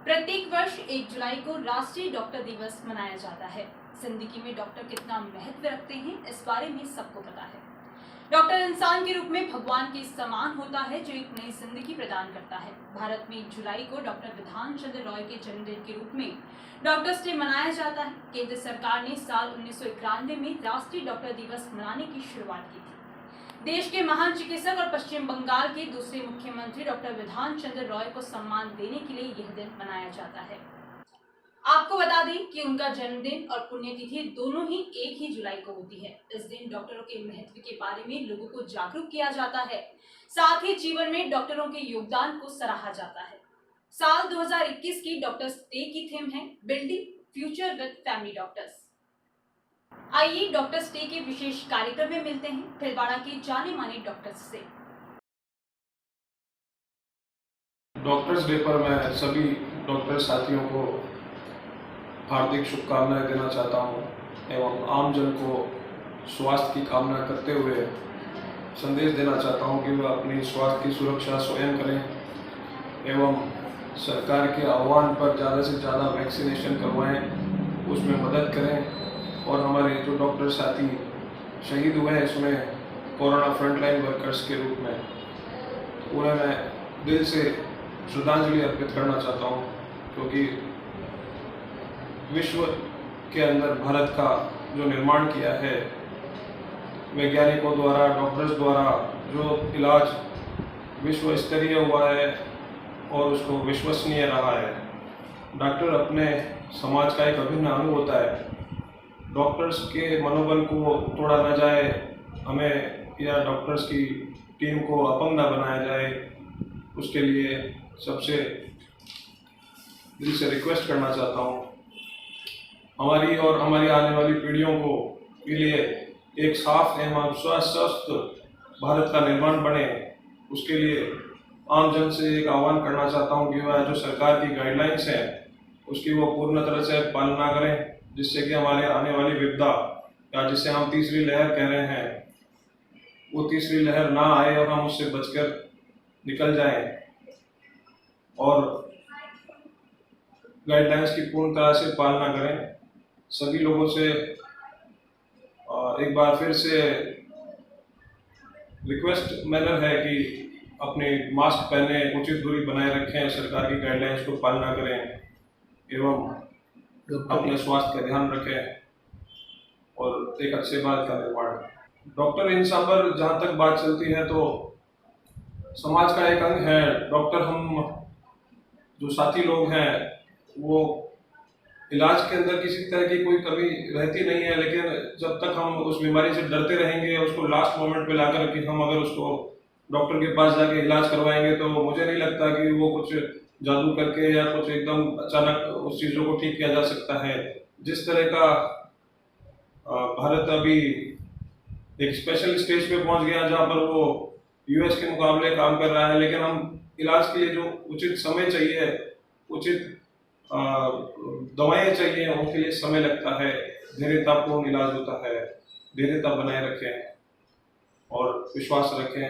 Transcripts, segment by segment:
प्रत्येक वर्ष 1 जुलाई को राष्ट्रीय डॉक्टर दिवस मनाया जाता है। जिंदगी में डॉक्टर कितना महत्व रखते हैं, इस बारे में सबको पता है। डॉक्टर इंसान के रूप में भगवान के समान होता है, जो एक नई जिंदगी प्रदान करता है। भारत में 1 जुलाई को डॉक्टर विधान चंद्र रॉय के जन्मदिन के रूप में डॉक्टर्स डे मनाया जाता है। केंद्र सरकार ने साल 1991 में राष्ट्रीय डॉक्टर दिवस मनाने की शुरुआत की थी। देश के महान चिकित्सक और पश्चिम बंगाल के दूसरे मुख्यमंत्री डॉक्टर विधान चंद्र रॉय को सम्मान देने के लिए यह दिन मनाया जाता है। आपको बता दें कि उनका जन्मदिन और पुण्यतिथि दोनों ही 1 ही जुलाई को होती है। इस दिन डॉक्टरों के महत्व के बारे में लोगों को जागरूक किया जाता है। साथ ही जीवन में डॉक्टरों के योगदान को सराहा जाता है। साल 2021 की डॉक्टर्स डे की थीम है building future with family doctors. आइए डॉक्टर्स डे के विशेष कार्यक्रम में मिलते हैं भीलवाड़ा के जाने माने डॉक्टर्स से। डॉक्टर्स डे पर मैं सभी डॉक्टर साथियों को हार्दिक शुभकामनाएं देना चाहता हूं एवं आमजन को स्वास्थ्य की कामना करते हुए संदेश देना चाहता हूं कि वे अपनी स्वास्थ्य की सुरक्षा स्वयं करें एवं सरकार के आह्वान पर ज़्यादा से ज़्यादा वैक्सीनेशन करवाएं, उसमें मदद करें। और हमारे जो डॉक्टर साथी शहीद हुए हैं इसमें कोरोना फ्रंटलाइन वर्कर्स के रूप में, उन्हें मैं दिल से श्रद्धांजलि अर्पित करना चाहता हूं, क्योंकि विश्व के अंदर भारत का जो निर्माण किया है वैज्ञानिकों द्वारा, डॉक्टर्स द्वारा, जो इलाज विश्व स्तरीय हुआ है और उसको विश्वसनीय रहा है। डॉक्टर अपने समाज का एक अभिन्न अंग होता है। डॉक्टर्स के मनोबल को तोड़ा न जाए, हमें या डॉक्टर्स की टीम को अपंग न बनाया जाए, उसके लिए सबसे दिल से रिक्वेस्ट करना चाहता हूँ। हमारी और हमारी आने वाली पीढ़ियों को के लिए एक साफ एवं स्वस्थ भारत का निर्माण बने, उसके लिए आमजन से एक आह्वान करना चाहता हूँ कि वह जो सरकार की गाइडलाइंस हैं उसकी वो पूर्ण तरह से पालना करें, जिससे कि हमारे आने वाली विपदा या जिसे हम तीसरी लहर कह रहे हैं, वो तीसरी लहर ना आए और हम उससे बचकर निकल जाएं और गाइडलाइंस की पूर्ण तरह से पालना करें। सभी लोगों से एक बार फिर से रिक्वेस्ट मैनर है कि अपने मास्क पहने, उचित दूरी बनाए रखें, सरकार की गाइडलाइंस को पालना करें एवं अपने स्वास्थ्य का ध्यान रखें और एक अच्छे भारत का निर्माण। डॉक्टर इंसान पर जहाँ तक बात चलती है तो समाज का एक अंग है। डॉक्टर हम जो साथी लोग हैं वो इलाज के अंदर किसी तरह की कोई कमी रहती नहीं है, लेकिन जब तक हम उस बीमारी से डरते रहेंगे, उसको लास्ट मोमेंट पे लाकर कि हम अगर उसको डॉक्टर के पास जाके इलाज करवाएंगे तो मुझे नहीं लगता कि वो कुछ जादू करके या कुछ एकदम अचानक उस चीज़ों को ठीक किया जा सकता है। जिस तरह का भारत अभी एक स्पेशल स्टेज पे पहुंच गया जहाँ पर वो यूएस के मुकाबले काम कर रहा है, लेकिन हम इलाज के लिए जो उचित समय चाहिए, उचित दवाएं चाहिए, उनके लिए समय लगता है। धैर्यतापूर्ण इलाज होता है। धैर्यता बनाए रखें और विश्वास रखें।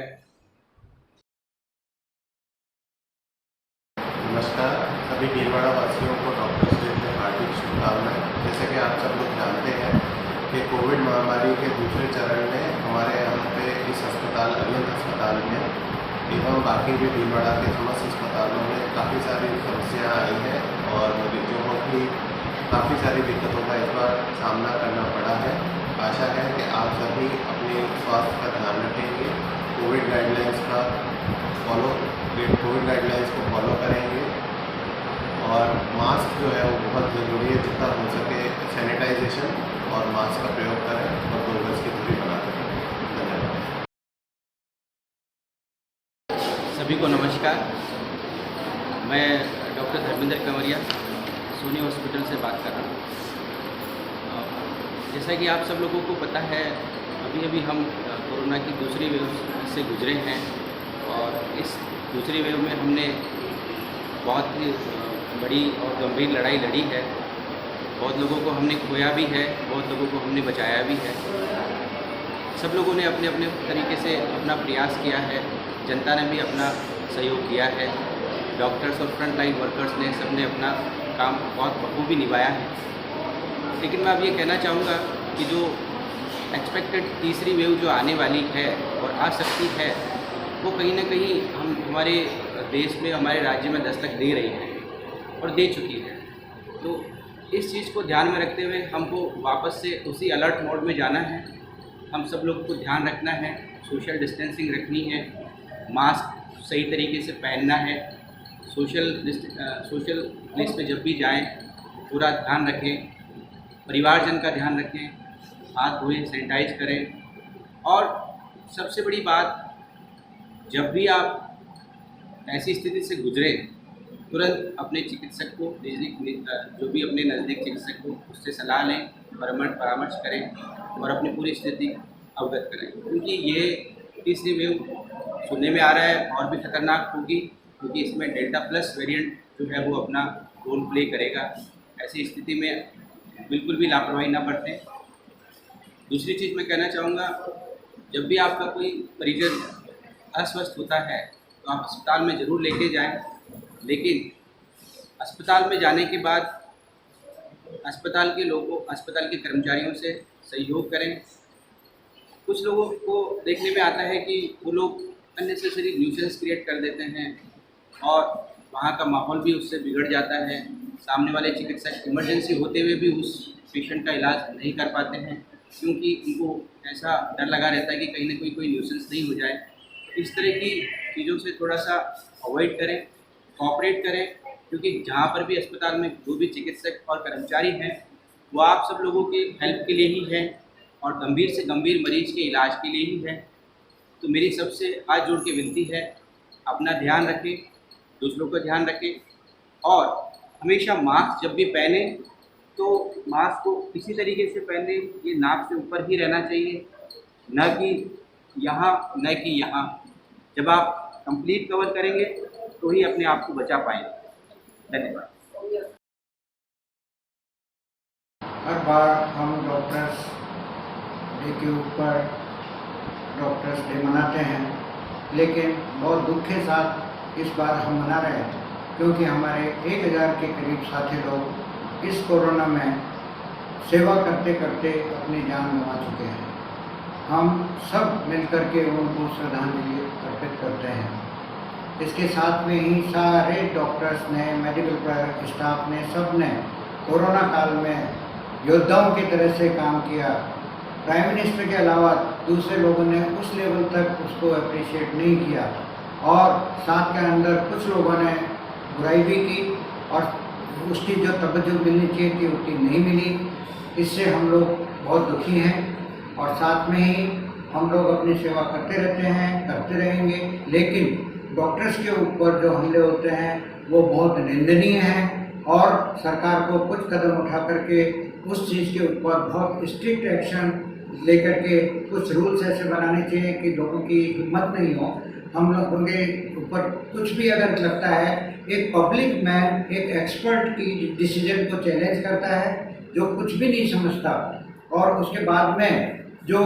नमस्कार, सभी भीलवाड़ा वासियों को डॉक्टर्स डे की हार्दिक शुभकामनाएं। जैसे कि आप सब लोग जानते हैं कि कोविड महामारी के दूसरे चरण में हमारे यहाँ पे इस अस्पताल, अरविंद अस्पताल में एवं बाकी भी भीलवाड़ा के समस्त अस्पतालों में काफ़ी सारी समस्याएं आई हैं और मरीजों को भी काफ़ी सारी दिक्कतों का इस बार सामना करना पड़ा है। आशा है कि आप सभी अपने स्वास्थ्य का ध्यान रखेंगे, कोविड गाइडलाइंस को फॉलो करेंगे और मास्क जो है वो बहुत ज़रूरी है। जितना हो सके सैनिटाइजेशन और मास्क का प्रयोग करें और 2 गज की दूरी बना करें। धन्यवाद। सभी को नमस्कार। मैं डॉक्टर धर्मेंद्र कंवरिया सोनी हॉस्पिटल से बात कर रहा हूँ। जैसा कि आप सब लोगों को पता है, अभी हम कोरोना की दूसरी वेव से गुजरे हैं और इस दूसरी वेव में हमने बहुत ही बड़ी और गंभीर लड़ाई लड़ी है। बहुत लोगों को हमने खोया भी है, बहुत लोगों को हमने बचाया भी है। सब लोगों ने अपने अपने तरीके से अपना प्रयास किया है, जनता ने भी अपना सहयोग दिया है डॉक्टर्स और फ्रंट लाइन वर्कर्स ने सबने अपना काम बहुत बखूबी निभाया है। लेकिन मैं अब ये कहना चाहूँगा कि जो एक्सपेक्टेड तीसरी वेव जो आने वाली है और आ सकती है, वो कहीं ना कहीं हमारे देश में, हमारे राज्य में दस्तक दे रही है और दे चुकी है। तो इस चीज़ को ध्यान में रखते हुए हमको वापस से उसी अलर्ट मोड में जाना है। हम सब लोगों को ध्यान रखना है, सोशल डिस्टेंसिंग रखनी है, मास्क सही तरीके से पहनना है, सोशल प्लेस पे जब भी जाएं पूरा ध्यान रखें, परिवारजन का ध्यान रखें, हाथ धोएं, सैनिटाइज करें। और सबसे बड़ी बात, जब भी आप ऐसी स्थिति से गुजरें तुरंत अपने चिकित्सक को, जो भी अपने नज़दीक चिकित्सक को, उससे सलाह लें, परामर्श करें और अपनी पूरी स्थिति अवगत करें। क्योंकि ये तीसरी वेव सुनने में आ रहा है और भी खतरनाक होगी, क्योंकि इसमें डेल्टा प्लस वेरिएंट जो है वो अपना रोल प्ले करेगा। ऐसी स्थिति में बिल्कुल भी लापरवाही ना बरतें। दूसरी चीज़ मैं कहना चाहूँगा, जब भी आपका कोई परिजन अस्वस्थ होता है तो आप अस्पताल में ज़रूर लेके जाएं, लेकिन अस्पताल में जाने के बाद अस्पताल के कर्मचारियों से सहयोग करें। कुछ लोगों को देखने में आता है कि वो लोग अननेसेसरी न्यूसेंस क्रिएट कर देते हैं और वहाँ का माहौल भी उससे बिगड़ जाता है। सामने वाले चिकित्सक इमरजेंसी होते हुए भी उस पेशेंट का इलाज नहीं कर पाते हैं, क्योंकि उनको ऐसा डर लगा रहता है कि कहीं ना कोई न्यूसेंस नहीं हो जाए। इस तरह की चीज़ों से थोड़ा सा अवॉइड करें, कोऑपरेट करें, क्योंकि जहाँ पर भी अस्पताल में जो भी चिकित्सक और कर्मचारी हैं वो आप सब लोगों की हेल्प के लिए ही है और गंभीर से गंभीर मरीज के इलाज के लिए ही है। तो मेरी सबसे हाथ जोड़ के विनती है, अपना ध्यान रखें, दूसरों का ध्यान रखें और हमेशा मास्क जब भी पहने तो मास्क को किसी तरीके से पहने, ये नाक से ऊपर ही रहना चाहिए, न कि यहाँ। जब आप कंप्लीट कवर करेंगे तो ही अपने आप को बचा पाएंगे। धन्यवाद। हर बार हम डॉक्टर्स डे के ऊपर डॉक्टर्स डे मनाते हैं, लेकिन बहुत दुख के साथ इस बार हम मना रहे हैं, क्योंकि हमारे 1000 के करीब साथी लोग इस कोरोना में सेवा करते करते अपनी जान गंवा चुके हैं। हम सब मिलकर के उनको श्रद्धांजलि अर्पित करते हैं। इसके साथ में ही सारे डॉक्टर्स ने, मेडिकल स्टाफ ने, सब ने कोरोना काल में योद्धाओं की तरह से काम किया। प्राइम मिनिस्टर के अलावा दूसरे लोगों ने उस लेवल तक उसको अप्रिशिएट नहीं किया और साथ के अंदर कुछ लोगों ने बुराई भी की और उसकी जो तवज्जो मिलनी चाहिए थी उतनी नहीं मिली। इससे हम लोग बहुत दुखी हैं और साथ में ही हम लोग अपनी सेवा करते रहते हैं, करते रहेंगे, लेकिन डॉक्टर्स के ऊपर जो हमले होते हैं वो बहुत निंदनीय हैं और सरकार को कुछ कदम उठा करके उस चीज़ के ऊपर बहुत स्ट्रिक्ट एक्शन लेकर के कुछ रूल्स ऐसे बनाने चाहिए कि लोगों की हिम्मत नहीं हो। हम लोगों के ऊपर कुछ भी अगर लगता है, एक पब्लिक मैन एक एक्सपर्ट की डिसीजन को चैलेंज करता है जो कुछ भी नहीं समझता और उसके बाद में जो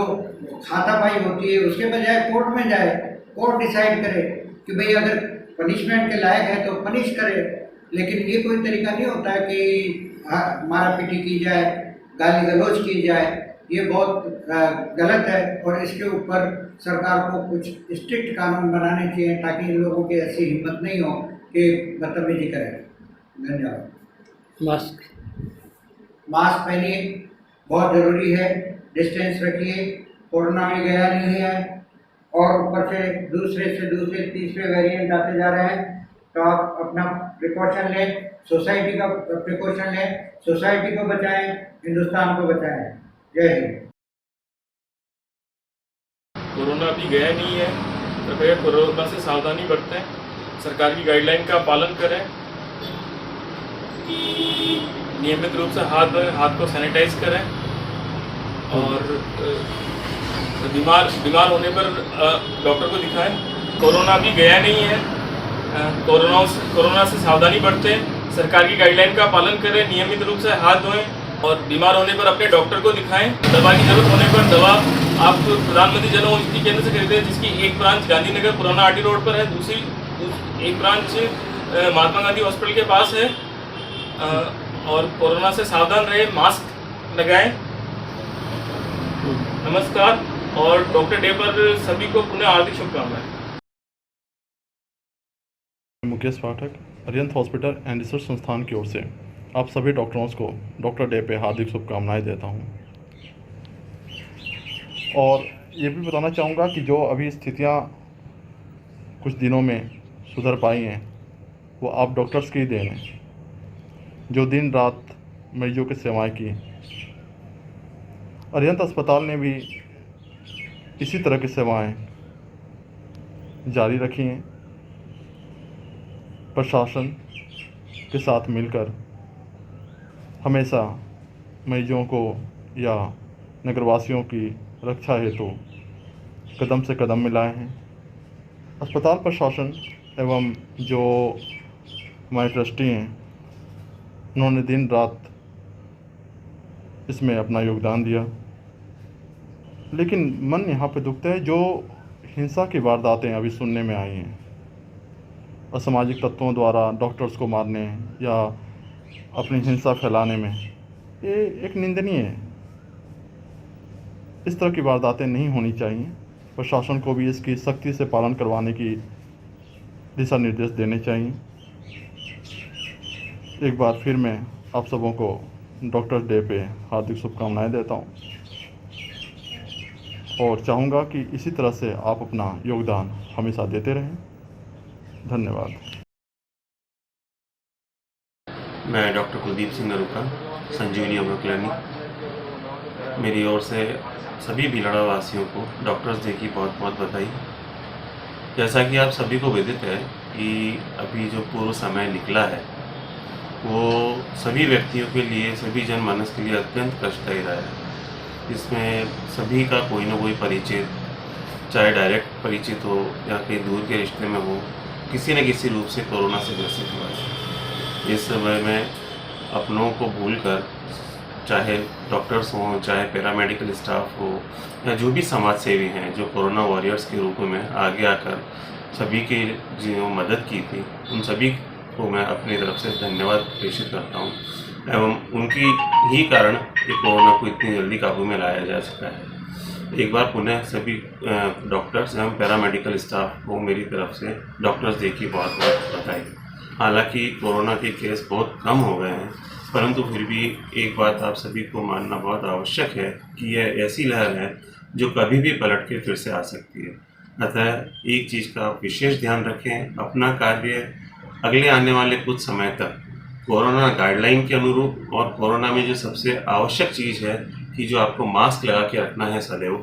हाथापाई होती है उसके बजाय कोर्ट में जाए, कोर्ट डिसाइड करे कि भाई अगर पनिशमेंट के लायक है तो पनिश करे। लेकिन ये कोई तरीका नहीं होता है कि मारा पीटी की जाए, गाली गलौज की जाए। ये बहुत गलत है और इसके ऊपर सरकार को कुछ स्ट्रिक्ट कानून बनाने चाहिए ताकि इन लोगों की ऐसी हिम्मत नहीं हो कि बदतमीजी करें। धन्यवाद। मास्क पहनिए, बहुत ज़रूरी है, डिस्टेंस रखिए, कोरोना में गया नहीं है और ऊपर से दूसरे तीसरे वेरिएंट आते जा रहे हैं, तो आप अपना प्रिकॉशन लें, सोसाइटी का प्रिकॉशन लें, सोसाइटी को बचाएं, हिंदुस्तान को बचाएं। जय हिंद। कोरोना अभी गया नहीं है, कृपया कोरोना से सावधानी बरतें, सरकार की गाइडलाइन का पालन करें, नियमित रूप से हाथ को सैनिटाइज करें और बीमार होने पर डॉक्टर को दिखाएं। कोरोना भी गया नहीं है, कोरोना से सावधानी बरतें, सरकार की गाइडलाइन का पालन करें, नियमित रूप से हाथ धोएं और बीमार होने पर अपने डॉक्टर को दिखाएं। दवा की जरूरत होने पर दवा आप प्रधानमंत्री जन औषधि केंद्र से खरीदें, जिसकी एक ब्रांच गांधीनगर पुराना आरटी रोड पर है, दूसरी एक ब्रांच महात्मा गांधी हॉस्पिटल के पास है। और कोरोना से सावधान रहे, मास्क लगाएं। नमस्कार और डॉक्टर डे पर सभी को पुनः हार्दिक शुभकामनाएं। Mukesh Pathak, Arihant hospital and research संस्थान की ओर से आप सभी डॉक्टरों को डॉक्टर डे पे हार्दिक शुभकामनाएं देता हूं। और ये भी बताना चाहूँगा कि जो अभी स्थितियां कुछ दिनों में सुधर पाई हैं वो आप डॉक्टर्स की देन है, जो दिन रात मरीजों की सेवाएं की। अरिहंत अस्पताल ने भी इसी तरह की सेवाएं जारी रखी हैं। प्रशासन के साथ मिलकर हमेशा मरीजों को या नगरवासियों की रक्षा हेतु कदम से कदम मिलाए हैं। अस्पताल प्रशासन एवं जो हमारे ट्रस्टी हैं, उन्होंने दिन रात इसमें अपना योगदान दिया। लेकिन मन यहाँ पे दुखता है, जो हिंसा की वारदातें अभी सुनने में आई हैं, असामाजिक तत्वों द्वारा डॉक्टर्स को मारने या अपनी हिंसा फैलाने में, ये एक निंदनीय है। इस तरह की वारदातें नहीं होनी चाहिए। प्रशासन को भी इसकी सख्ती से पालन करवाने की दिशा निर्देश देने चाहिए। एक बार फिर मैं आप सबों को डॉक्टर्स डे पे हार्दिक शुभकामनाएं देता हूं और चाहूँगा कि इसी तरह से आप अपना योगदान हमेशा देते रहें। धन्यवाद। मैं डॉक्टर कुलदीप सिंह नरूका, संजीवनी योगा क्लिनिक। मेरी ओर से सभी भीलवाड़ा वासियों को डॉक्टर्स डे की बहुत बहुत बधाई। जैसा कि आप सभी को विदित है कि अभी जो पूर्व समय निकला है वो सभी व्यक्तियों के लिए, सभी जनमानस के लिए अत्यंत कष्टदायी रहा है। इसमें सभी का कोई ना कोई परिचित, चाहे डायरेक्ट परिचित हो या कहीं दूर के रिश्ते में हो, किसी न किसी रूप से कोरोना से ग्रसित हुआ है। इस समय में अपनों को भूलकर, चाहे डॉक्टर्स हों, चाहे पैरामेडिकल स्टाफ हो या जो भी समाज सेवी हैं, जो कोरोना वॉरियर्स के रूप में आगे आकर सभी की जो मदद की थी, उन सभी को मैं अपनी तरफ से धन्यवाद प्रेषित करता हूं। एवं उनकी ही कारण ये कोरोना को इतनी जल्दी काबू में लाया जा सका है। एक बार पुनः सभी डॉक्टर्स एवं पैरामेडिकल स्टाफ को मेरी तरफ से डॉक्टर्स डे की बहुत बहुत बधाई। हालांकि कोरोना के केस बहुत कम हो गए हैं, परंतु फिर भी एक बात आप सभी को मानना बहुत आवश्यक है कि यह ऐसी लहर है जो कभी भी पलट के फिर से आ सकती है। अतः एक चीज़ का आप विशेष ध्यान रखें, अपना कार्य अगले आने वाले कुछ समय तक कोरोना गाइडलाइन के अनुरूप, और कोरोना में जो सबसे आवश्यक चीज़ है कि जो आपको मास्क लगा के रखना है सदैव,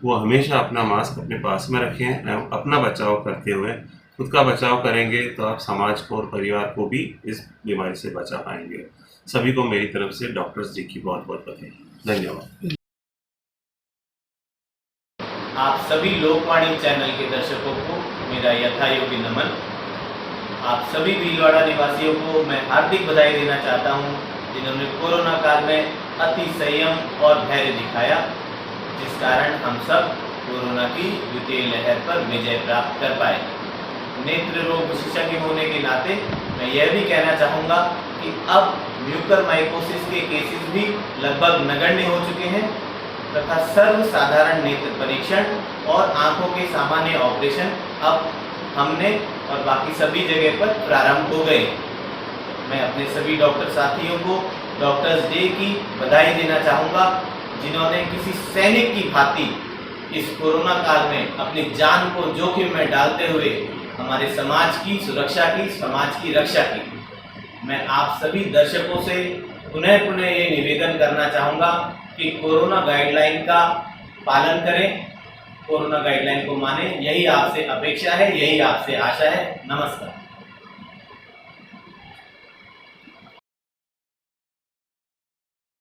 वो हमेशा अपना मास्क अपने पास में रखें एवं अपना बचाव करते हुए खुद का बचाव करेंगे तो आप समाज को और परिवार को भी इस बीमारी से बचा पाएंगे। सभी को मेरी तरफ से डॉक्टर्स डे की बहुत बहुत बधाई। धन्यवाद। आप सभी लोकवाणी चैनल के दर्शकों को मेरा यथायोग्य नमन। आप सभी भीलवाड़ा निवासियों को मैं हार्दिक बधाई देना चाहता हूं, जिन्होंने कोरोना काल में अति संयम और धैर्य दिखाया, जिस कारण हम सब कोरोना की द्वितीय लहर पर विजय प्राप्त कर पाए। नेत्र रोग विशेषज्ञ होने के नाते मैं यह भी कहना चाहूँगा कि अब म्यूकरमाइकोसिस के केसेस भी लगभग नगण्य हो चुके हैं तथा सर्वसाधारण नेत्र परीक्षण और आंखों के सामान्य ऑपरेशन अब हमने और बाकी सभी जगह पर प्रारंभ हो गए। मैं अपने सभी डॉक्टर साथियों को डॉक्टर्स डे की बधाई देना चाहूँगा, जिन्होंने किसी सैनिक की भांति इस कोरोना काल में अपनी जान को जोखिम में डालते हुए हमारे समाज की सुरक्षा की, समाज की रक्षा की। मैं आप सभी दर्शकों से पुनः ये निवेदन करना चाहूँगा कि कोरोना गाइडलाइन का पालन करें, कोरोना गाइडलाइन को माने, यही आपसे अपेक्षा है, यही आपसे आशा है। नमस्कार।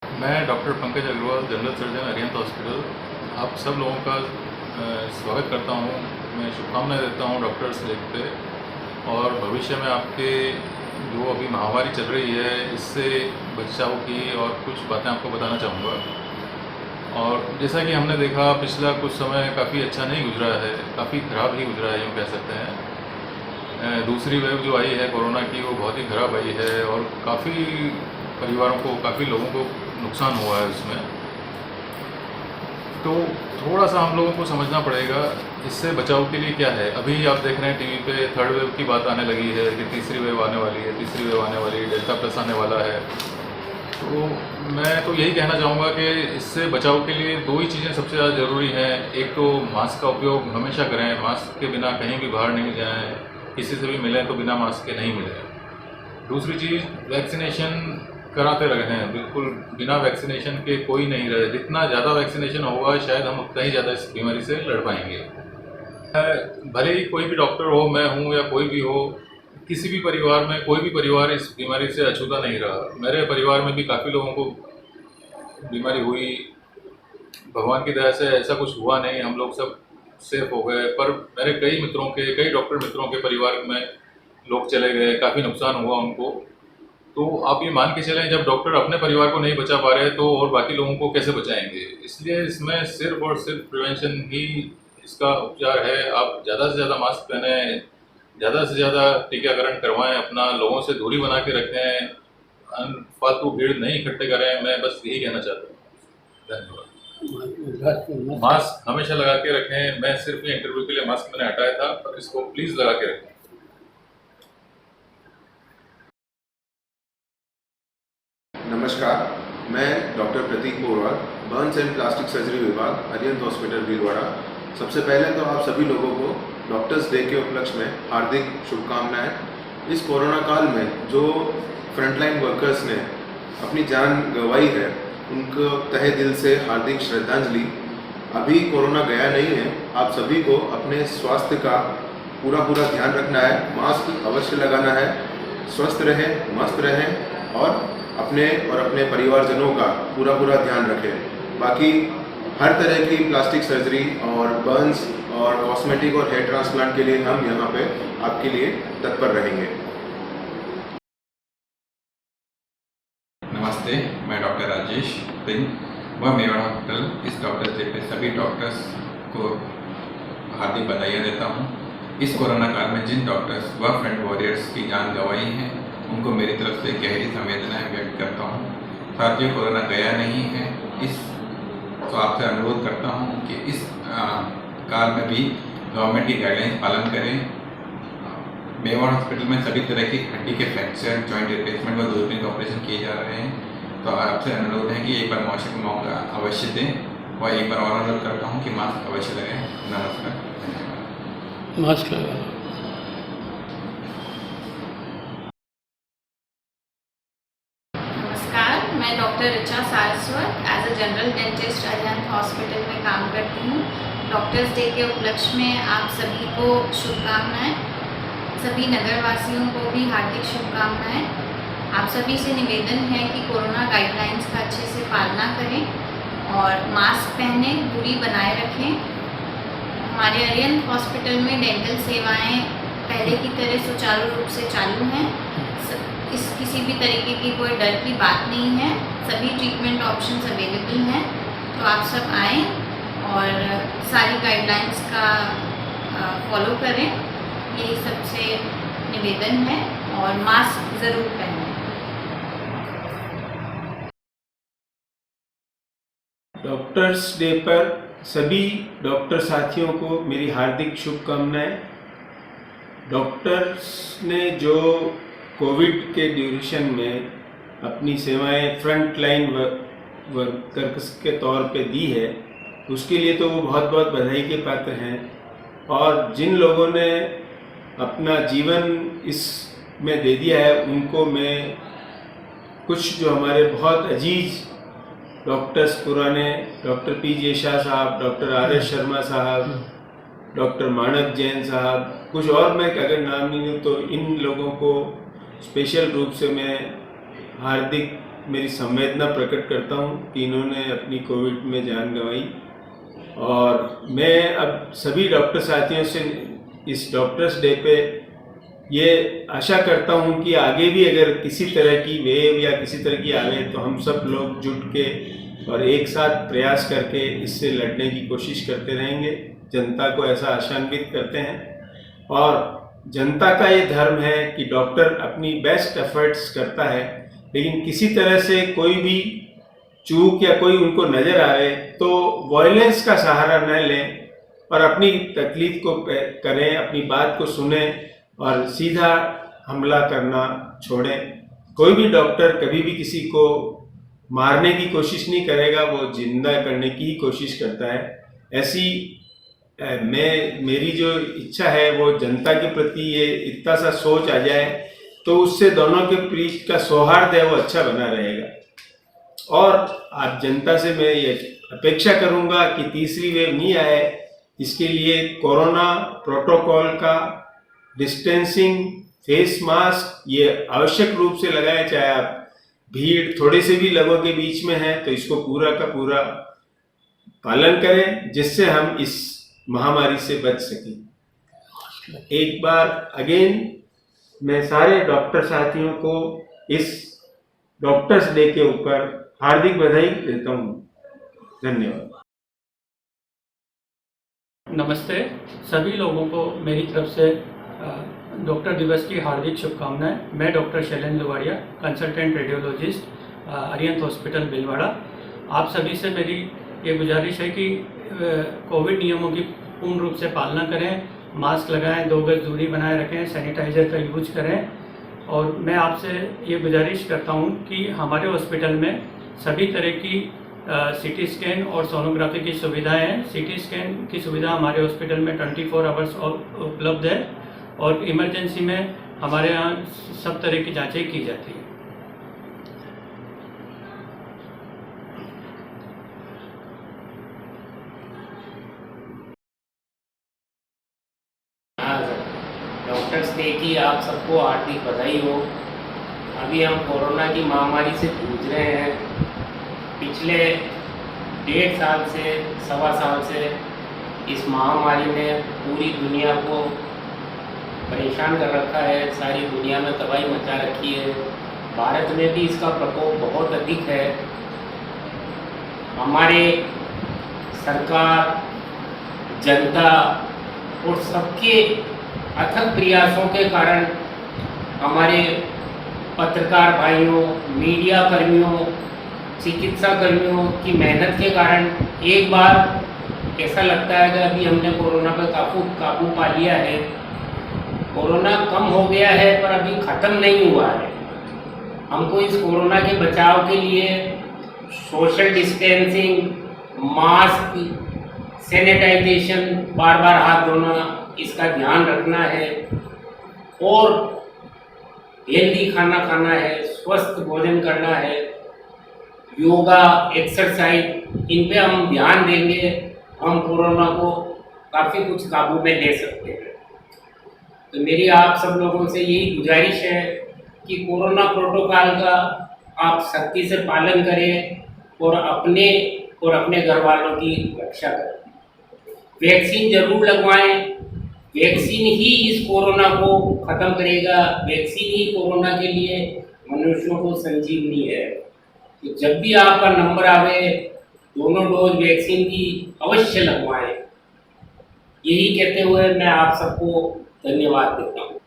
मैं doctor Pankaj Agarwal, general surgeon, Arihant hospital, आप सब लोगों का स्वागत करता हूं। मैं शुभकामनाएं देता हूं डॉक्टर्स डे पे, और भविष्य में आपके जो अभी महामारी चल रही है इससे बचाव की और कुछ बातें आपको बताना चाहूँगा। और जैसा कि हमने देखा पिछला कुछ समय काफ़ी अच्छा नहीं गुजरा है, काफ़ी ख़राब ही गुजरा है यूँ कह सकते हैं। दूसरी वेव जो आई है कोरोना की वो बहुत ही खराब आई है और काफ़ी परिवारों को, काफ़ी लोगों को नुकसान हुआ है उसमें। तो थोड़ा सा हम लोगों को समझना पड़ेगा इससे बचाव के लिए क्या है। अभी आप देख रहे हैं टीवी पे थर्ड वेव की बात आने लगी है कि तीसरी वेव आने वाली है, तीसरी वेव आने वाली है, डेल्टा प्लस आने वाला है। तो मैं तो यही कहना चाहूँगा कि इससे बचाव के लिए दो ही चीज़ें सबसे ज़्यादा ज़रूरी हैं। एक तो मास्क का उपयोग हमेशा करें, मास्क के बिना कहीं भी बाहर नहीं जाएं, किसी से भी मिलें तो बिना मास्क के नहीं मिलें। दूसरी चीज़, वैक्सीनेशन कराते रहें, बिल्कुल बिना वैक्सीनेशन के कोई नहीं रहे। जितना ज़्यादा वैक्सीनेशन होगा शायद हम उतना ही ज़्यादा इस बीमारी से लड़ पाएंगे। भले ही कोई भी डॉक्टर हो, मैं हूँ या कोई भी हो, किसी भी परिवार में कोई भी परिवार इस बीमारी से अछूता नहीं रहा। मेरे परिवार में भी काफ़ी लोगों को बीमारी हुई, भगवान की दया से ऐसा कुछ हुआ नहीं, हम लोग सब सेफ हो गए। पर मेरे कई डॉक्टर मित्रों के परिवार में लोग चले गए, काफ़ी नुकसान हुआ उनको। तो आप ये मान के चलें, जब डॉक्टर अपने परिवार को नहीं बचा पा रहे तो और बाकी लोगों को कैसे बचाएंगे। इसलिए इसमें सिर्फ और सिर्फ प्रिवेंशन ही इसका उपचार है। आप ज़्यादा से ज़्यादा मास्क पहनें, ज़्यादा से ज़्यादा टीकाकरण करवाएं, अपना लोगों से दूरी बना के रखें, फालतू भीड़ नहीं इकट्ठे करें। मैं बस यही कहना चाहता हूँ। धन्यवाद। मास्क हमेशा लगा के रखें। मैं सिर्फ ये इंटरव्यू के लिए मास्क मैंने हटाया था, पर इसको प्लीज़ लगा के रखें। नमस्कार, मैं doctor Prateek Porwal, burns and plastic surgery विभाग, अरिहंत हॉस्पिटल भीलवाड़ा। सबसे पहले तो आप सभी लोगों को डॉक्टर्स डे के उपलक्ष्य में हार्दिक शुभकामनाएं। इस कोरोना काल में जो फ्रंटलाइन वर्कर्स ने अपनी जान गंवाई है, उनको तहे दिल से हार्दिक श्रद्धांजलि। अभी कोरोना गया नहीं है, आप सभी को अपने स्वास्थ्य का पूरा ध्यान रखना है, मास्क अवश्य लगाना है, स्वस्थ रहें, मस्त रहें और अपने परिवारजनों का पूरा ध्यान रखें। बाकी हर तरह की प्लास्टिक सर्जरी और बर्न्स और कॉस्मेटिक और हेयर ट्रांसप्लांट के लिए हम यहाँ पे आपके लिए तत्पर रहेंगे। नमस्ते, मैं डॉक्टर राजेश सिंह, वह मेवाड़ हॉस्पिटल इस डॉक्टर्स डे पे सभी डॉक्टर्स को हार्दिक बधाइयाँ देता हूँ। इस कोरोना काल में जिन डॉक्टर्स व फ्रंट वॉरियर्स की जान गंवाई हैं, उनको मेरी तरफ से गहरी संवेदनाएं व्यक्त करता हूँ। साथियों, कोरोना गया नहीं है, तो आपसे अनुरोध करता हूँ कि इस काल में भी गवर्नमेंट की गाइडलाइंस पालन करें। मेवाड़ हॉस्पिटल में सभी तरह की हड्डी के फ्रैक्चर, जॉइंट रिप्लेसमेंट व दूरबीन के ऑपरेशन किए जा रहे हैं। तो आपसे अनुरोध है कि एक बार मौका अवश्य दें और एक बार और अनुरोध करता हूँ कि मास्क अवश्य लगाएं। नमस्कार, धन्यवाद। मास्क लगा। मैं doctor Richa Saraswat as a general dentist Arihant hospital में काम करती हूँ। डॉक्टर्स डे के उपलक्ष्य में आप सभी को शुभकामनाएं। सभी नगरवासियों को भी हार्दिक शुभकामनाएं। आप सभी से निवेदन है कि कोरोना गाइडलाइंस का अच्छे से पालना करें और मास्क पहने, दूरी बनाए रखें। हमारे अरिहंत हॉस्पिटल में डेंटल सेवाएं पहले की तरह सुचारू रूप से चालू हैं। किसी भी तरीके की कोई डर की बात नहीं है, सभी ट्रीटमेंट ऑप्शंस अवेलेबल हैं। तो आप सब आएँ और सारी गाइडलाइंस का फॉलो करें, यही सबसे निवेदन है, और मास्क ज़रूर पहनें। डॉक्टर्स डे पर सभी डॉक्टर साथियों को मेरी हार्दिक शुभकामनाएं। डॉक्टर्स ने जो कोविड के ड्यूरेशन में अपनी सेवाएं फ्रंट लाइन वर्कर्स के तौर पे दी है, उसके लिए तो वो बहुत बधाई के पात्र हैं। और जिन लोगों ने अपना जीवन इसमें दे दिया है, उनको मैं कुछ जो हमारे बहुत अजीज डॉक्टर्स पुराने, डॉक्टर पी शाह साहब, डॉक्टर आर.एस. शर्मा साहब, डॉक्टर माणक जैन साहब, कुछ और मैं अगर नाम नहीं लूँ तो इन लोगों को स्पेशल रूप से मैं हार्दिक मेरी संवेदना प्रकट करता हूँ कि इन्होंने अपनी कोविड में जान गंवाई। और मैं अब सभी डॉक्टर साथियों से इस डॉक्टर्स डे पे ये आशा करता हूँ कि आगे भी अगर किसी तरह की वेव या किसी तरह की आवे तो हम सब लोग जुट के और एक साथ प्रयास करके इससे लड़ने की कोशिश करते रहेंगे, जनता को ऐसा आशान्वित करते हैं। और जनता का ये धर्म है कि डॉक्टर अपनी बेस्ट एफर्ट्स करता है, लेकिन किसी तरह से कोई भी चूक या कोई उनको नज़र आए तो वायलेंस का सहारा न लें और अपनी तकलीफ को करें, अपनी बात को सुने और सीधा हमला करना छोड़ें। कोई भी डॉक्टर कभी भी किसी को मारने की कोशिश नहीं करेगा, वो जिंदा करने की ही कोशिश करता है। ऐसी मेरी जो इच्छा है वो जनता के प्रति ये इतना सा सोच आ जाए तो उससे दोनों के बीच का सौहार्द है वो अच्छा बना रहेगा। और आप जनता से मैं ये अपेक्षा करूंगा कि तीसरी वेव नहीं आए, इसके लिए कोरोना प्रोटोकॉल का डिस्टेंसिंग, फेस मास्क ये आवश्यक रूप से लगाएं। चाहे आप भीड़ थोड़े से भी लोगों के बीच में है तो इसको पूरा का पूरा पालन करें, जिससे हम इस महामारी से बच सकें। एक बार अगेन मैं सारे डॉक्टर साथियों को इस डॉक्टर्स डे के ऊपर हार्दिक बधाई देता हूँ। धन्यवाद। नमस्ते, सभी लोगों को मेरी तरफ से डॉक्टर दिवस की हार्दिक शुभकामनाएं। मैं doctor Shailendra Luwadia, consultant radiologist, Arihant hospital Bhilwara. आप सभी से मेरी ये गुजारिश है कि कोविड नियमों की पूर्ण रूप से पालना करें, मास्क लगाएं, 2 गज दूरी बनाए रखें, सैनिटाइज़र का यूज करें। और मैं आपसे ये गुजारिश करता हूँ कि हमारे हॉस्पिटल में सभी तरह की सीटी स्कैन और सोनोग्राफी की सुविधाएं हैं। सीटी स्कैन की सुविधा हमारे हॉस्पिटल में 24 आवर्स उपलब्ध है और इमरजेंसी में हमारे यहाँ सब तरह की जांचें की जाती हैं। डॉक्टर्स डे की आप सबको हार्दिक बधाई हो। अभी हम कोरोना की महामारी से जूझ रहे हैं। पिछले 1.5 साल से 1.25 साल से इस महामारी ने पूरी दुनिया को परेशान कर रखा है, सारी दुनिया में तबाही मचा रखी है। भारत में भी इसका प्रकोप बहुत अधिक है। हमारे सरकार, जनता और सबके अथक प्रयासों के कारण, हमारे पत्रकार भाइयों, मीडिया कर्मियों, चिकित्सा कर्मियों की मेहनत के कारण एक बार ऐसा लगता है कि अभी हमने कोरोना पर काबू पा लिया है। कोरोना कम हो गया है पर अभी ख़त्म नहीं हुआ है। हमको इस कोरोना के बचाव के लिए सोशल डिस्टेंसिंग, मास्क, सैनिटाइजेशन, बार बार हाथ धोना, इसका ध्यान रखना है और हेल्दी खाना खाना है, स्वस्थ भोजन करना है, योगा, एक्सरसाइज, इन पे हम ध्यान देंगे, हम कोरोना को काफ़ी कुछ काबू में ले सकते हैं। तो मेरी आप सब लोगों से यही गुजारिश है कि कोरोना प्रोटोकॉल का आप सख्ती से पालन करें और अपने घर वालों की रक्षा करें। वैक्सीन जरूर लगवाएं। वैक्सीन ही इस कोरोना को ख़त्म करेगा। वैक्सीन ही कोरोना के लिए मनुष्यों को संजीवनी है। तो जब भी आपका नंबर आवे, दोनों डोज वैक्सीन की अवश्य लगवाएं। यही कहते हुए मैं आप सबको धन्यवाद देता हूँ।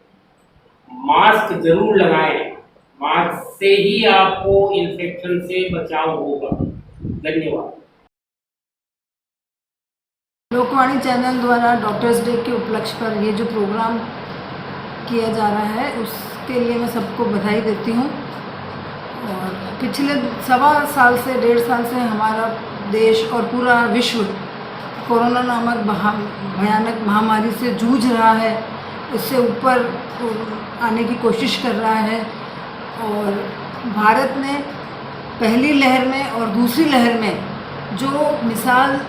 मास्क जरूर लगाएं। मास्क से ही आपको इन्फेक्शन से बचाव होगा। धन्यवाद। लोकवाणी चैनल द्वारा डॉक्टर्स डे के उपलक्ष्य पर ये जो प्रोग्राम किया जा रहा है उसके लिए मैं सबको बधाई देती हूँ। और पिछले 1.25 साल से 1.5 साल से हमारा देश और पूरा विश्व कोरोना नामक भयानक महामारी से जूझ रहा है, इससे ऊपर आने की कोशिश कर रहा है। और भारत ने पहली लहर में और दूसरी लहर में जो मिसाल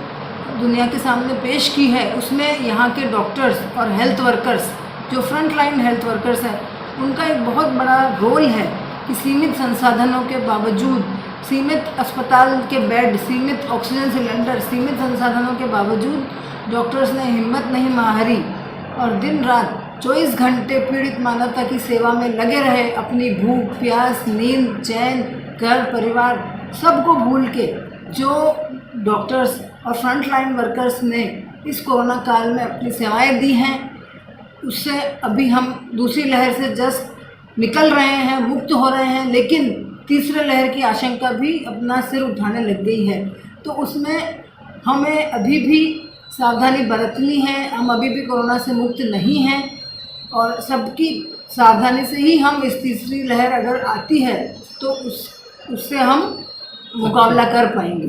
दुनिया के सामने पेश की है उसमें यहाँ के डॉक्टर्स और हेल्थ वर्कर्स, जो फ्रंट लाइन हेल्थ वर्कर्स हैं, उनका एक बहुत बड़ा रोल है कि सीमित संसाधनों के बावजूद, सीमित अस्पताल के बेड, सीमित ऑक्सीजन सिलेंडर, सीमित संसाधनों के बावजूद डॉक्टर्स ने हिम्मत नहीं हारी और दिन रात 24 घंटे पीड़ित मानवता की सेवा में लगे रहे। अपनी भूख, प्यास, नींद, चैन, घर परिवार सबको भूल के जो डॉक्टर्स और फ्रंट लाइन वर्कर्स ने इस कोरोना काल में अपनी सेवाएं दी हैं, उससे अभी हम दूसरी लहर से जस्ट निकल रहे हैं, मुक्त हो रहे हैं, लेकिन तीसरे लहर की आशंका भी अपना सिर उठाने लग गई है। तो उसमें हमें अभी भी सावधानी बरतनी है। हम अभी भी कोरोना से मुक्त नहीं हैं और सबकी सावधानी से ही हम इस तीसरी लहर अगर आती है तो उससे हम मुकाबला कर पाएंगे।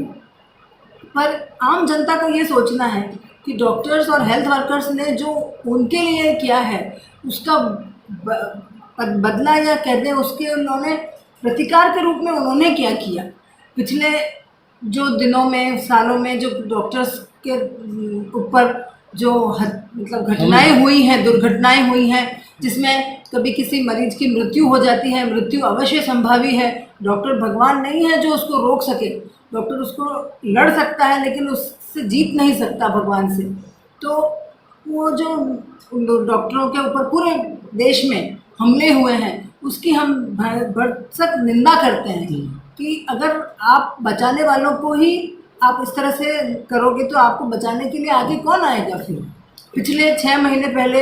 पर आम जनता का ये सोचना है कि डॉक्टर्स और हेल्थ वर्कर्स ने जो उनके लिए किया है उसका बदला या कहते हैं उसके उन्होंने प्रतिकार के रूप में उन्होंने क्या किया। पिछले जो दिनों में, सालों में जो डॉक्टर्स के ऊपर जो मतलब घटनाएं हुई हैं, दुर्घटनाएं हुई हैं, जिसमें कभी किसी मरीज की मृत्यु हो जाती है, मृत्यु अवश्य संभावी है। डॉक्टर भगवान नहीं है जो उसको रोक सके, डॉक्टर उसको लड़ सकता है लेकिन उससे जीत नहीं सकता भगवान से। तो वो जो डॉक्टरों के ऊपर पूरे देश में हमले हुए हैं उसकी हम भरसक निंदा करते हैं कि अगर आप बचाने वालों को ही आप इस तरह से करोगे तो आपको बचाने के लिए आगे कौन आएगा फिर। पिछले 6 महीने पहले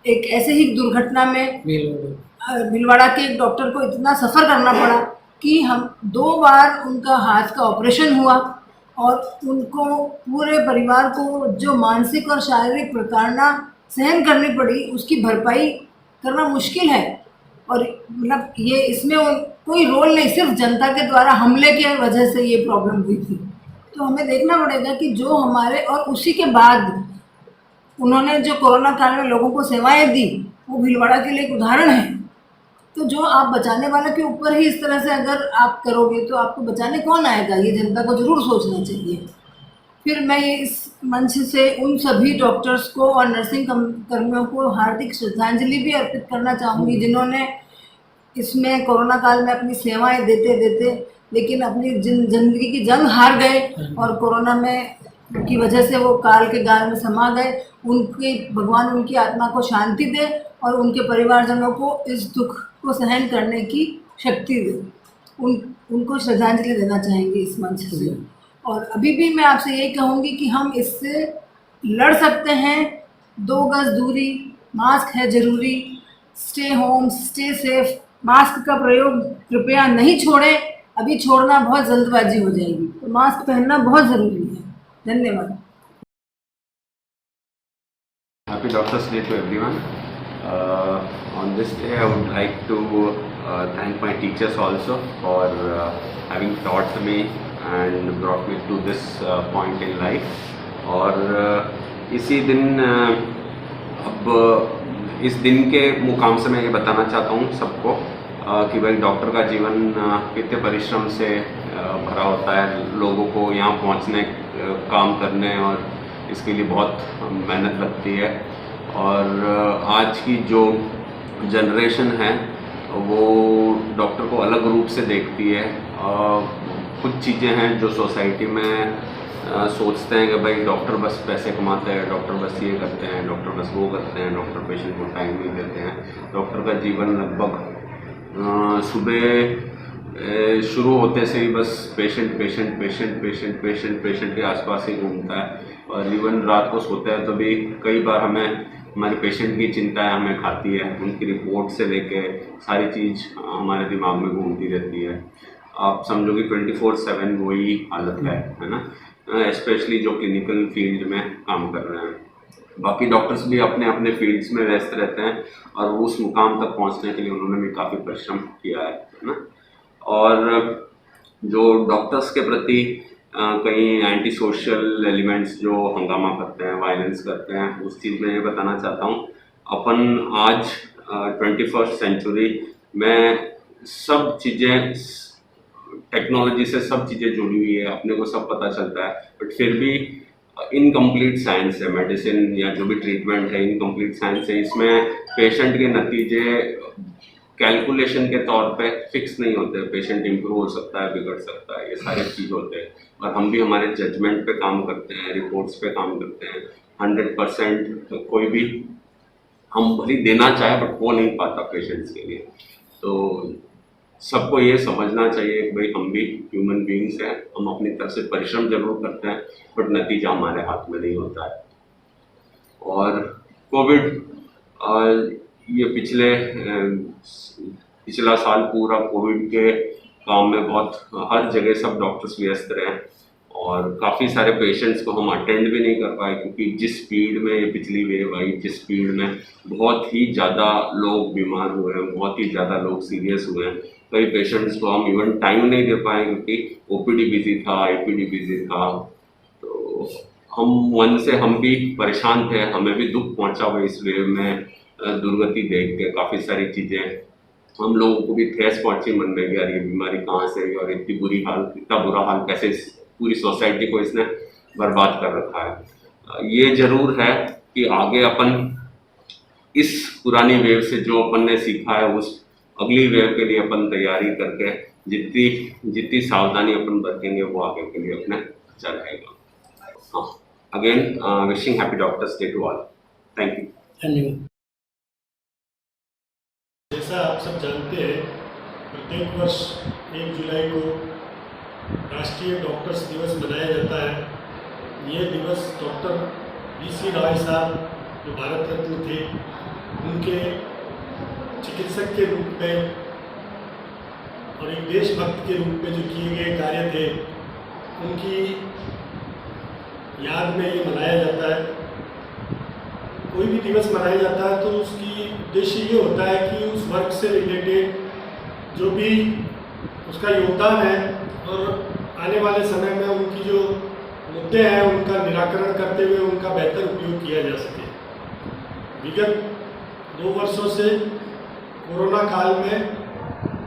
एक ऐसे ही दुर्घटना में भीलवाड़ा के एक डॉक्टर को इतना सफ़र करना पड़ा कि हम 2 बार उनका हाथ का ऑपरेशन हुआ और उनको पूरे परिवार को जो मानसिक और शारीरिक प्रताड़ना सहन करनी पड़ी उसकी भरपाई करना मुश्किल है। और मतलब ये इसमें कोई रोल नहीं, सिर्फ जनता के द्वारा हमले के वजह से ये प्रॉब्लम हुई थी। तो हमें देखना पड़ेगा कि जो हमारे, और उसी के बाद उन्होंने जो कोरोना काल में लोगों को सेवाएं दी वो भीलवाड़ा के लिए एक उदाहरण है। तो जो आप बचाने वाले के ऊपर ही इस तरह से अगर आप करोगे तो आपको बचाने कौन आएगा, ये जनता को ज़रूर सोचना चाहिए। फिर मैं ये इस मंच से उन सभी डॉक्टर्स को और नर्सिंग कर्मियों को हार्दिक श्रद्धांजलि भी अर्पित करना चाहूँगी जिन्होंने इसमें कोरोना काल में अपनी सेवाएं देते देते लेकिन अपनी जिंदगी की जंग हार गए और कोरोना में की वजह से वो काल के गाल में समा गए। उनकी भगवान उनकी आत्मा को शांति दे और उनके परिवारजनों को इस दुख को सहन करने की शक्ति दे। उनको श्रद्धांजलि देना चाहेंगे इस मंच से। और अभी भी मैं आपसे यही कहूँगी कि हम इससे लड़ सकते हैं। 2 गज दूरी, मास्क है ज़रूरी, stay home, stay safe. Mask का प्रयोग कृपया नहीं छोड़ें, अभी छोड़ना बहुत जल्दबाजी हो जाएगी। तो मास्क पहनना बहुत ज़रूरी है। धन्यवाद। Happy Doctors Day to everyone. On this day I would like to thank my teachers also for having taught me and brought me to this point in life. और इसी दिन अब इस दिन के मुकाम से मैं ये बताना चाहता हूँ सबको कि भाई डॉक्टर का जीवन कितने परिश्रम से भरा होता है। लोगों को यहाँ पहुँचने, काम करने और इसके लिए बहुत मेहनत लगती है। और आज की जो जनरेशन है वो डॉक्टर को अलग रूप से देखती है। कुछ चीज़ें हैं जो सोसाइटी में सोचते हैं कि भाई डॉक्टर बस पैसे कमाते हैं, डॉक्टर बस ये करते हैं, डॉक्टर बस वो करते हैं, डॉक्टर पेशेंट को टाइम नहीं देते हैं। डॉक्टर का जीवन लगभग सुबह शुरू होते से ही बस patient patient patient patient patient patient के आसपास ही घूमता है। और इवन रात को सोते हैं तो भी कई बार हमारे पेशेंट की चिंताएं हमें खाती है। उनकी रिपोर्ट से लेके सारी चीज़ हमारे दिमाग में घूमती रहती है। आप समझो कि 24/7 वही हालत है ना, स्पेशली जो क्लिनिकल फील्ड में काम कर रहे हैं। बाकी डॉक्टर्स भी अपने अपने फील्ड्स में व्यस्त रहते हैं और उस मुकाम तक पहुंचने के लिए उन्होंने भी काफ़ी परिश्रम किया है ना। और जो डॉक्टर्स के प्रति कई एंटी सोशल एलिमेंट्स जो हंगामा करते हैं, वायलेंस करते हैं, उस चीज़ में ये बताना चाहता हूँ। अपन आज 21st सेंचुरी में सब चीज़ें, टेक्नोलॉजी से सब चीज़ें जुड़ी हुई है, अपने को सब पता चलता है, बट फिर भी इनकम्प्लीट साइंस है। मेडिसिन या जो भी ट्रीटमेंट है इनकम्प्लीट साइंस है। इसमें पेशेंट के नतीजे कैलकुलेशन के तौर पे फिक्स नहीं होते। पेशेंट इम्प्रूव हो सकता है, बिगड़ सकता है, ये सारे चीज़ होते हैं। और हम भी हमारे जजमेंट पे काम करते हैं, रिपोर्ट्स पे काम करते हैं। 100% कोई भी हम भली देना चाहे बट वो नहीं पाता पेशेंट्स के लिए। तो सबको ये समझना चाहिए कि भाई हम भी ह्यूमन बीइंग्स हैं, हम अपनी तरफ से परिश्रम जरूर करते हैं बट नतीजा हमारे हाथ में नहीं होता है। और कोविड ये पिछला साल पूरा कोविड के काम में बहुत हर जगह सब डॉक्टर्स व्यस्त रहे और काफ़ी सारे पेशेंट्स को हम अटेंड भी नहीं कर पाए, क्योंकि जिस स्पीड में ये पिछली वेव आई, जिस स्पीड में बहुत ही ज़्यादा लोग बीमार हुए हैं, बहुत ही ज़्यादा लोग सीरियस हुए हैं। कई पेशेंट्स को हम इवन टाइम नहीं दे पाए क्योंकि ओपीडी बिजी था, आईपीडी बिजी था। तो मन से हम भी परेशान थे, हमें भी दुख पहुंचा हुआ इस वेव में दुर्गति देख के। काफ़ी सारी चीज़ें हम लोगों को भी ठेस पहुंची मन में कि यार ये बीमारी कहाँ से आई और इतना बुरा हाल कैसे पूरी सोसाइटी को इसने बर्बाद कर रखा है। ये जरूर है कि आगे अपन इस पुरानी वेव से जो अपन ने सीखा है उस अगली वेव के लिए अपन तैयारी करके जितनी सावधानी अपन बरतेंगे वो आगे के लिए अपने अच्छा रहेगा। हाँ, again wishing happy doctors day to all. Thank you. धन्यवाद। जैसा आप सब जानते हैं, प्रत्येक वर्ष 1 जुलाई को राष्ट्रीय डॉक्टर्स दिवस मनाया जाता है। ये दिवस डॉक्टर वीसी रॉय साहब जो भारत रत्न थे, उनके चिकित्सक के रूप में और एक देशभक्त के रूप में जो किए गए कार्य थे, उनकी याद में ये मनाया जाता है। कोई भी दिवस मनाया जाता है तो उसकी उद्देश्य ये होता है कि उस वर्क से रिलेटेड जो भी उसका योगदान है और आने वाले समय में उनकी जो मुद्दे हैं उनका निराकरण करते हुए उनका बेहतर उपयोग किया जा सके। विगत 2 वर्षों से कोरोना काल में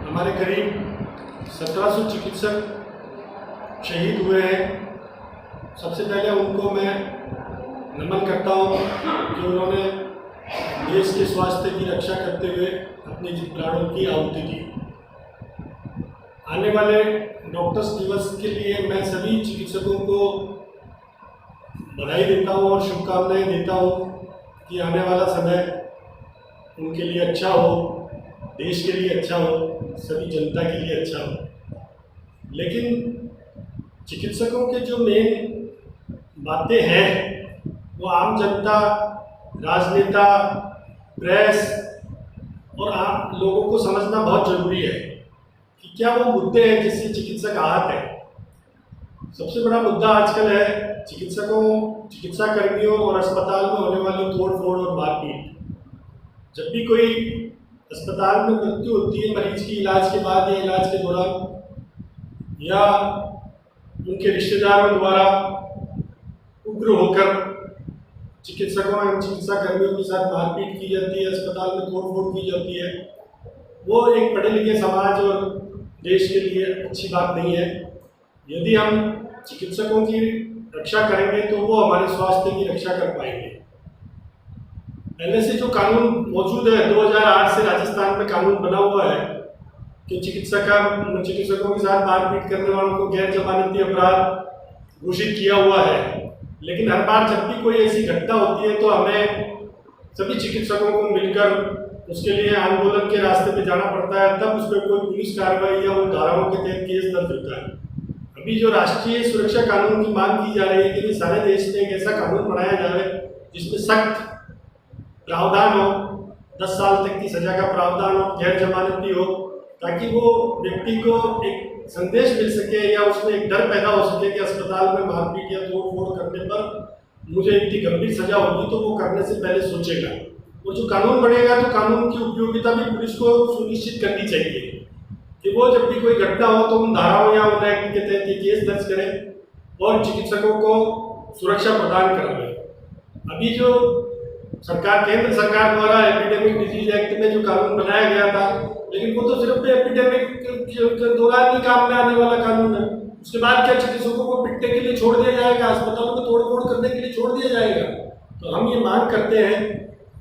हमारे करीब 1700 चिकित्सक शहीद हुए हैं। सबसे पहले उनको मैं नमन करता हूँ कि उन्होंने देश के स्वास्थ्य की रक्षा करते हुए अपने प्राणों की आहुति दी। आने वाले डॉक्टर्स दिवस के लिए मैं सभी चिकित्सकों को बधाई देता हूँ और शुभकामनाएं देता हूँ कि आने वाला समय उनके लिए अच्छा हो, देश के लिए अच्छा हो, सभी जनता के लिए अच्छा हो। लेकिन चिकित्सकों के जो मेन बातें हैं वो आम जनता, राजनेता, प्रेस और आम लोगों को समझना बहुत जरूरी है कि क्या वो मुद्दे हैं जिससे चिकित्सक आहत है। सबसे बड़ा मुद्दा आजकल है चिकित्सा कर्मियों और अस्पताल में होने वाली तोड़-फोड़ और मारपीट। जब भी कोई अस्पताल में मृत्यु होती है मरीज की इलाज के बाद या इलाज के दौरान, या उनके रिश्तेदारों द्वारा उग्र होकर चिकित्सकों एवं चिकित्सा कर्मियों के साथ मारपीट की जाती है, अस्पताल में तोड़फोड़ की जाती है, वो एक पढ़े लिखे समाज और देश के लिए अच्छी बात नहीं है। यदि हम चिकित्सकों की रक्षा करेंगे तो वो हमारे स्वास्थ्य की रक्षा कर पाएंगे। पहले से जो कानून मौजूद है, 2008 से राजस्थान में कानून बना हुआ है कि चिकित्सकों के साथ मारपीट करने वालों को गैर जमानती अपराध घोषित किया हुआ है। लेकिन हर बार जब भी कोई ऐसी घटना होती है तो हमें सभी चिकित्सकों को मिलकर उसके लिए आंदोलन के रास्ते पे जाना पड़ता है, तब उस पर कोई पुलिस कार्रवाई या उन धाराओं के तहत केस दर्ज होता है। अभी जो राष्ट्रीय सुरक्षा कानून की मांग की जा रही है कि सारे देश में एक ऐसा कानून बनाया जाए जिसमें सख्त प्रावधान हो, 10 साल तक की सजा का प्रावधान हो, गैर जमानती हो, ताकि वो व्यक्ति को एक संदेश मिल सके या उसमें एक डर पैदा हो सके कि अस्पताल में मारपीट या तोड़-फोड़ करने पर मुझे इतनी गंभीर सजा होगी तो वो करने से पहले सोचेगा। और जो कानून बनेगा तो कानून की उपयोगिता भी पुलिस को सुनिश्चित करनी चाहिए कि वो जब भी कोई घटना हो तो उन धाराओं या उन एक्ट के तहत केस दर्ज करें और चिकित्सकों को सुरक्षा प्रदान कराएं। अभी जो केंद्र सरकार द्वारा एपिडेमिक डिजीज एक्ट में जो कानून बनाया गया था, लेकिन वो तो सिर्फ एपिडेमिक के दौरान ही काम में आने वाला कानून है। उसके बाद क्या चिकित्सकों को पिटने के लिए छोड़ दिया जाएगा, अस्पतालों में तोड़-फोड़ करने के लिए छोड़ दिया जाएगा? तो हम ये मांग करते हैं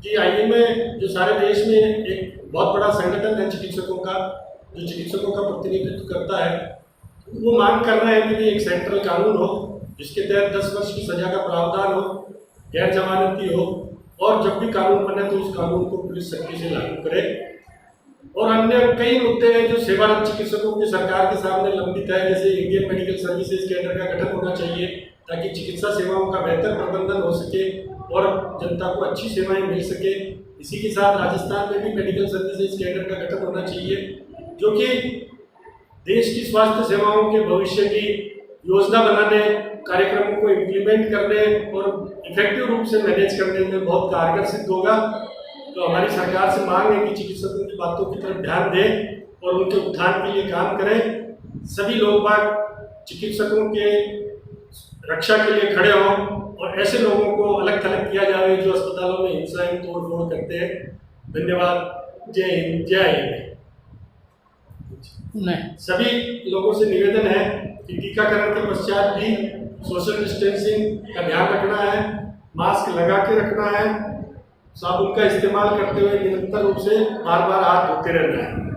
कि आईएमए जो सारे देश में एक बहुत बड़ा संगठन है चिकित्सकों का, जो चिकित्सकों का प्रतिनिधित्व करता है, वो मांग कर रहे हैं कि एक सेंट्रल कानून हो जिसके तहत 10 वर्ष की सजा का प्रावधान हो, गैर जमानती हो, और जब भी कानून बने तो उस कानून को पुलिस सख्ती से लागू करे। और अन्य कई मुद्दे हैं जो सेवारत चिकित्सकों की सरकार के सामने लंबित है, जैसे इंडियन मेडिकल सर्विसेज केंद्र का गठन होना चाहिए ताकि चिकित्सा सेवाओं का बेहतर प्रबंधन हो सके और जनता को अच्छी सेवाएं मिल सके। इसी के साथ राजस्थान में भी मेडिकल सर्विसेज कैडर का गठन होना चाहिए, जो कि देश की स्वास्थ्य सेवाओं के भविष्य की योजना बनाने, कार्यक्रमों को इम्प्लीमेंट करने और इफेक्टिव रूप से मैनेज करने में बहुत कारगर सिद्ध होगा। तो हमारी सरकार से मांग है कि चिकित्सकों की बातों की तरफ ध्यान दें और उनके उत्थान के लिए काम करें। सभी लोग बाग चिकित्सकों के रक्षा के लिए खड़े हों और ऐसे लोगों को अलग थलग किया जाए जो अस्पतालों में हिंसा एवं तोड़ फोड़ करते हैं। धन्यवाद। जय हिंद, जय हिंद। सभी लोगों से निवेदन है कि टीकाकरण के पश्चात भी सोशल डिस्टेंसिंग का ध्यान रखना है, मास्क लगा के रखना है, साबुन का इस्तेमाल करते हुए निरंतर रूप से बार बार हाथ धोते रहना है।